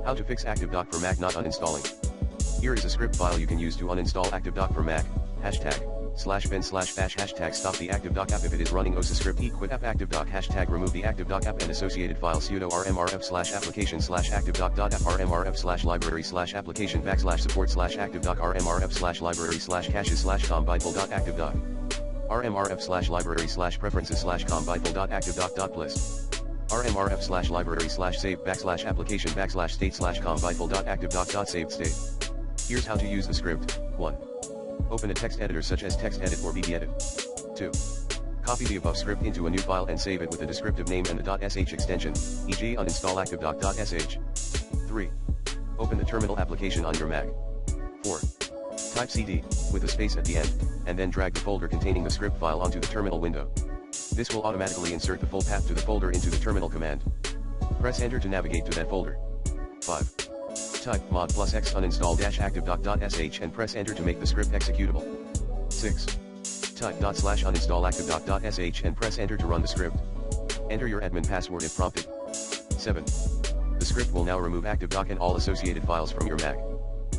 How to fix ActiveDock for Mac not uninstalling. Here is a script file you can use to uninstall ActiveDock for Mac. #bin/bash #stop the ActiveDock app if it is running osascript quit app ActiveDock #remove the ActiveDock app and associated file sudo rmrf/application/ActiveDock.app rmrf/library/application /support/ActiveDock rmrf/library/caches/com.byteful.ActiveDock rmrf/library/preferences/com.byteful.ActiveDock.plist rmrf/library/save \state/com.byteful.ActiveDock.savedState. Here's how to use the script. 1. Open a text editor such as TextEdit or BBEdit. 2. Copy the above script into a new file and save it with a descriptive name and the .sh extension, e.g. uninstall ActiveDock.sh. 3. Open the terminal application on your Mac. 4. Type cd, with a space at the end, and then drag the folder containing the script file onto the terminal window. This will automatically insert the full path to the folder into the terminal command. Press enter to navigate to that folder. 5. Type mod +x uninstall-ActiveDock.sh and press enter to make the script executable. 6. Type /uninstall ActiveDock.sh and press enter to run the script. Enter your admin password if prompted. 7. The script will now remove ActiveDock and all associated files from your Mac.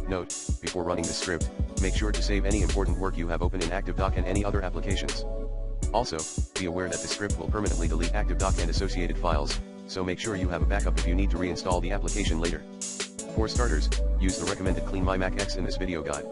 Note, before running the script, make sure to save any important work you have open in ActiveDock and any other applications. Also, be aware that the script will permanently delete ActiveDock and associated files, so make sure you have a backup if you need to reinstall the application later. For starters, use the recommended Clean My Mac X in this video guide.